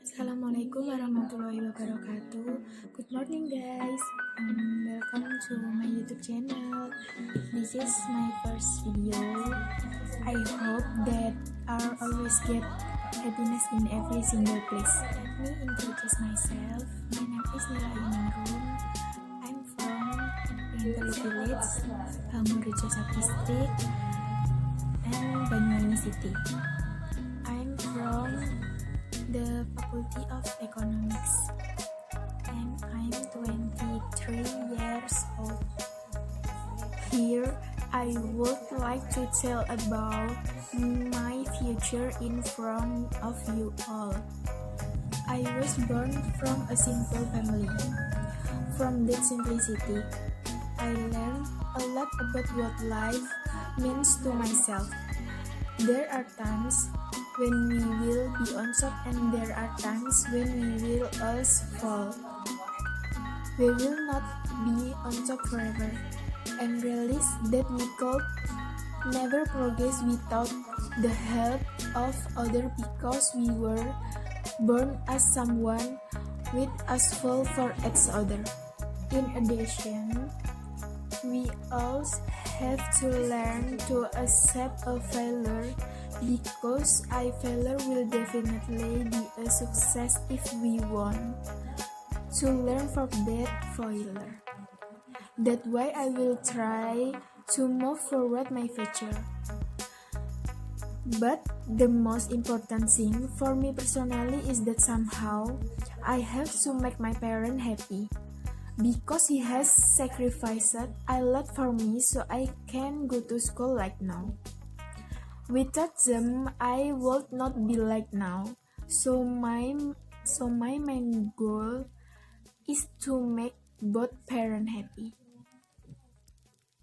Assalamualaikum warahmatullahi wabarakatuh. Good morning, guys. Welcome to my YouTube channel. This is my first video. I hope that I always get happiness in every single place. Let me introduce myself. My name is Nila Ainurung. I'm from Bengkulu Village, Bangurjo District, and Banyuwangi City. I'm from the Faculty of Economics, and I'm 23 years old. Here, I would like to tell about my future in front of you all. I was born from a simple family. From that simplicity, I learned a lot about what life means to myself. There are times when we will be on top, and there are times when we will also fall. We will not be on top forever, and realize that we could never progress without the help of others because we were born as someone with us fall for each other. In addition, we also have to learn to accept a failure, because a failure will definitely be a success if we want to learn from that failure. That's why I will try to move forward my future. But the most important thing for me personally is that somehow I have to make my parents happy, because he has sacrificed a lot for me so I can go to school like now. Without them, I would not be like now. So my main goal is to make both parents happy.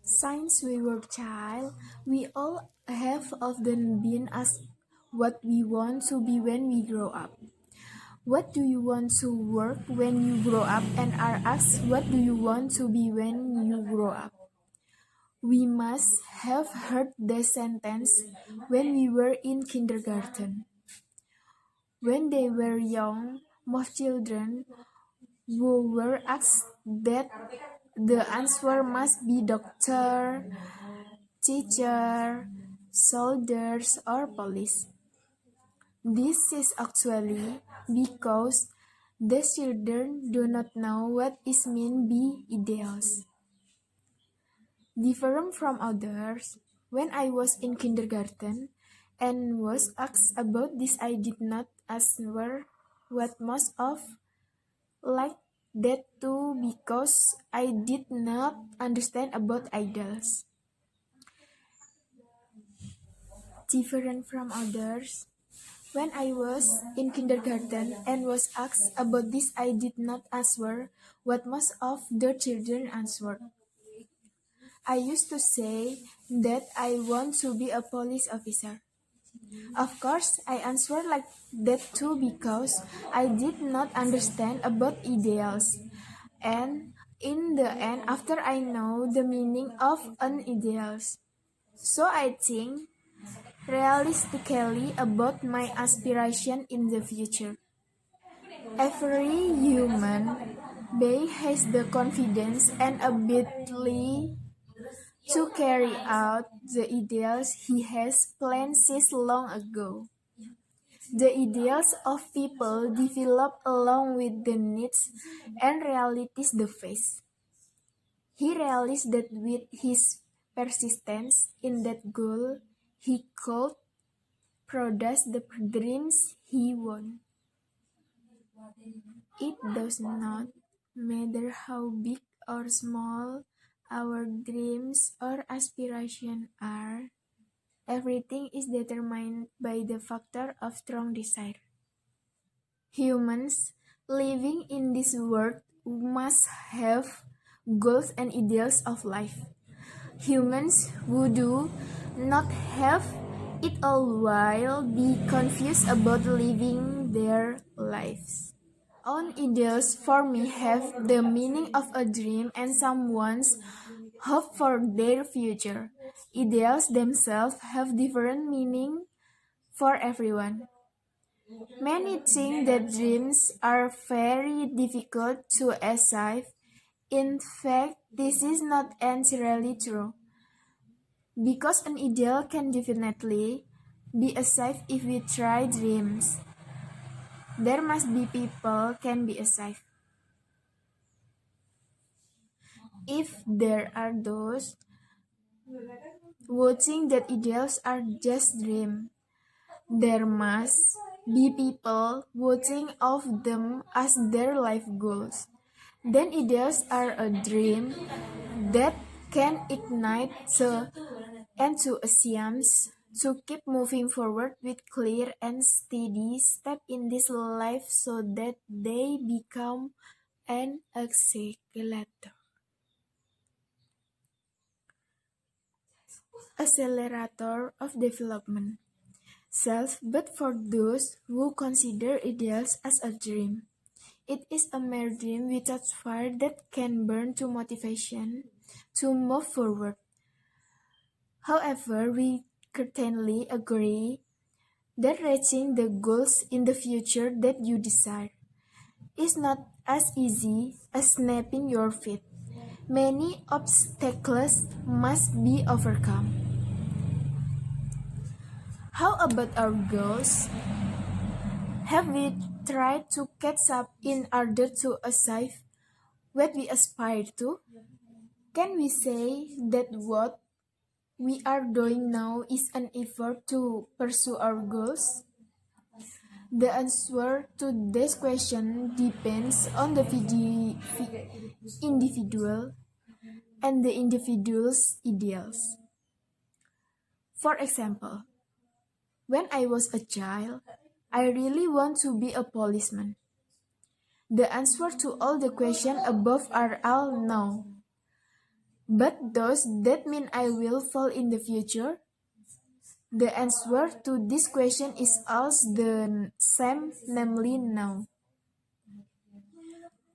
Since we were child, we all have often been asked what we want to be when we grow up. What do you want to work when you grow up, and are asked what do you want to be when you grow up. We must have heard the sentence when we were in kindergarten. When they were young, most children who were asked that the answer must be doctor, teacher, soldiers, or police. This is actually because the children do not know what is meant by ideals. Different from others, when I was in kindergarten and was asked about this, I did not answer what most of like that too, because I did not understand about ideals. Different from others, when I was in kindergarten and was asked about this, I did not answer what most of the children answered. I used to say that I want to be a police officer. Of course, I answered like that too because I did not understand about ideals. And in the end, after I know the meaning of an ideals, so I think realistically about my aspiration in the future. Every human being has the confidence and ability to carry out the ideals he has planned since long ago. The ideals of people develop along with the needs and realities they face. He realized that with his persistence in that goal, he could produce the dreams he wants. It does not matter how big or small our dreams or aspirations are. Everything is determined by the factor of strong desire. Humans living in this world must have goals and ideals of life. Humans who do not have it all will be confused about living their lives. Own ideals for me have the meaning of a dream and someone's hope for their future. Ideals themselves have different meaning for everyone. Many think that dreams are very difficult to achieve. In fact, this is not entirely true, because an ideal can definitely be achieved if we try dreams. There must be people can be achieved. If there are those who think that ideals are just dreams, there must be people who think of them as their life goals. Then ideals are a dream that can ignite the enthusiasm to keep moving forward with clear and steady step in this life so that they become an accelerator of development self, but for those who consider ideals as a dream, it is a mere dream without fire that can burn to motivation to move forward. However, we certainly agree that reaching the goals in the future that you desire is not as easy as snapping your feet. Many obstacles must be overcome. How about our goals? Have we tried to catch up in order to achieve what we aspire to? Can we say that what we are doing now is an effort to pursue our goals? The answer to this question depends on the individual and the individual's ideals. For example, when I was a child, I really want to be a policeman. The answer to all the questions above are all no. But does that mean I will fall in the future? The answer to this question is also the same, namely no.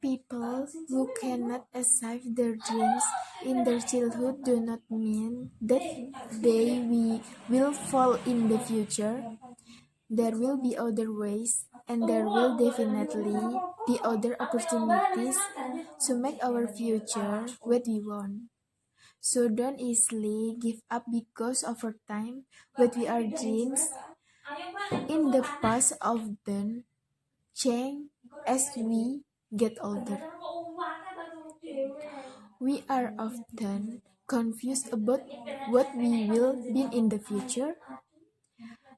People who cannot achieve their dreams in their childhood do not mean that they will fall in the future. There will be other ways, and there will definitely be other opportunities to make our future what we want. So don't easily give up because over time, what we are dreams in the past often change as we get older. We are often confused about what we will be in the future.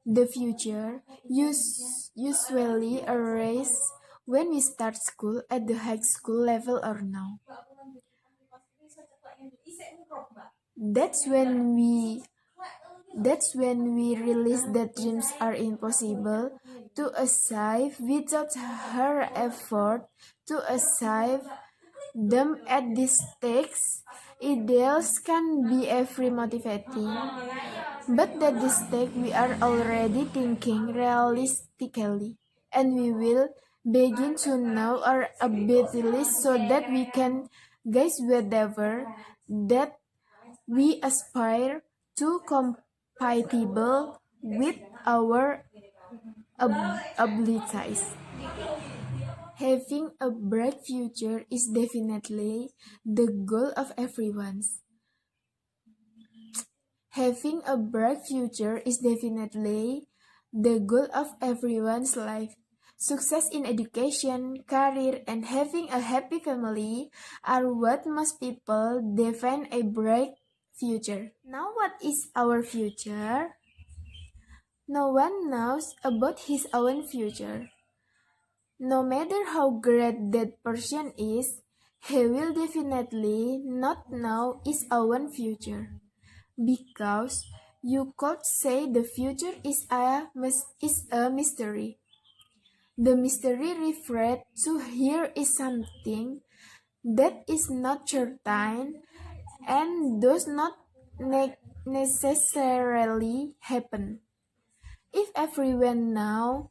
The future usually arises when we start school at the high school level or now. That's when we That's when we realize that dreams are impossible to achieve without her effort to achieve them at these stakes. Ideals can be every motivating, but at this stake we are already thinking realistically, and we will begin to know our abilities so that we can guess whatever that we aspire to compatible with our abilities. Having a bright future is definitely the goal of everyone's. Having a bright future is definitely the goal of everyone's life. Success in education, career, and having a happy family are what most people define a bright future. Now, what is our future? No one knows about his own future. No matter how great that person is, he will definitely not know his own future. Because you could say the future is a mystery. The mystery refers to here is something that is not certain and does not necessarily happen. If everyone know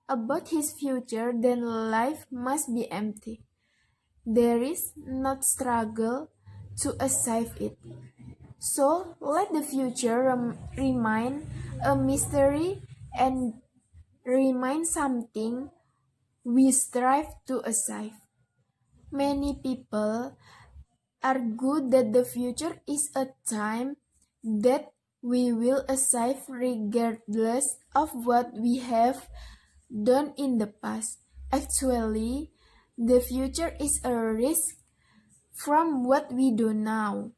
about his future, then life must be empty. There is not struggle to achieve it. So let the future remain a mystery and remain something we strive to achieve. Many people argue that the future is a time that we will achieve regardless of what we have done in the past. Actually, the future is a risk from what we do now.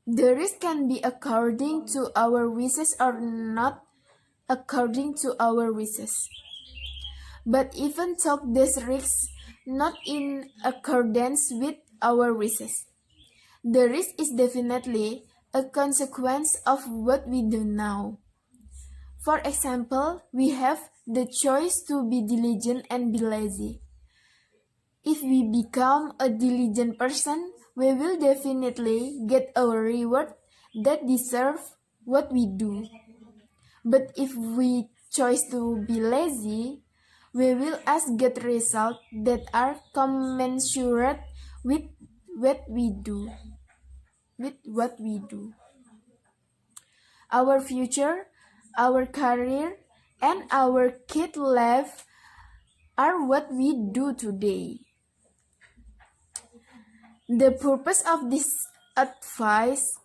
The risk can be according to our wishes or not according to our wishes. But even though these risks not in accordance with our wishes, the risk is definitely a consequence of what we do now. For example, we have the choice to be diligent and be lazy. If we become a diligent person, we will definitely get a reward that deserves what we do. But if we choose to be lazy, we will get results that are commensurate with what we do. Our future, our career, and our kid life are what we do today. The purpose of this advice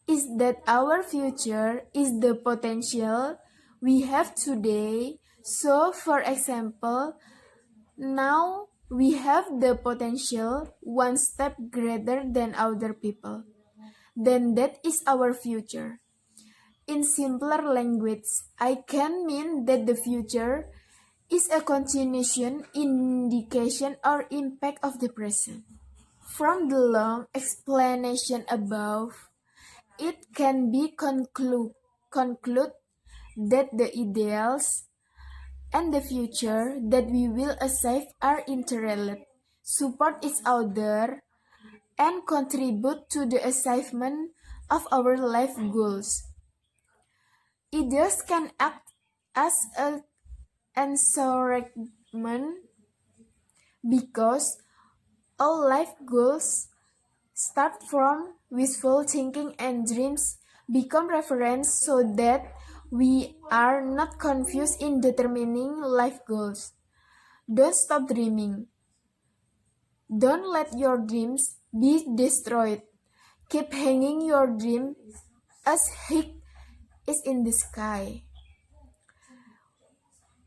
is that our future is the potential we have today. So, for example, now we have the potential one step greater than other people. Then that is our future. In simpler language, I can mean that the future is a continuation, indication, or impact of the present. From the long explanation above, it can be conclude that the ideals and the future that we will achieve are interrelated, support each other, and contribute to the achievement of our life goals. Ideas can act as an encouragement because all life goals start from wishful thinking and dreams become reference so that we are not confused in determining life goals. Don't stop dreaming. Don't let your dreams be destroyed. Keep hanging your dream as high is in the sky.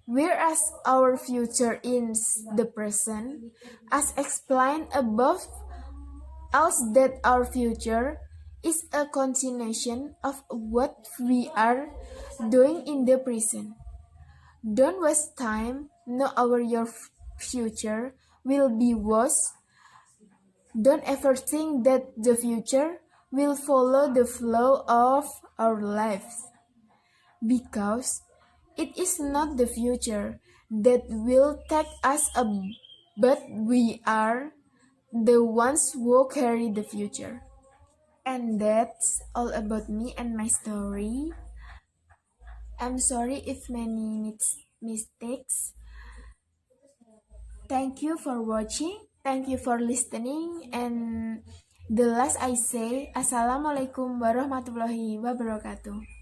Whereas our future is the present, as explained above, else that our future is a continuation of what we are doing in the present. Don't waste time, know your future will be worse. Don't ever think that the future will follow the flow of our lives, because it is not the future that will take us up, but we are the ones who carry the future. And that's all about me and my story. I'm sorry if many mistakes. Thank you for watching. Thank you for listening. And the last I say, Assalamualaikum warahmatullahi wabarakatuh.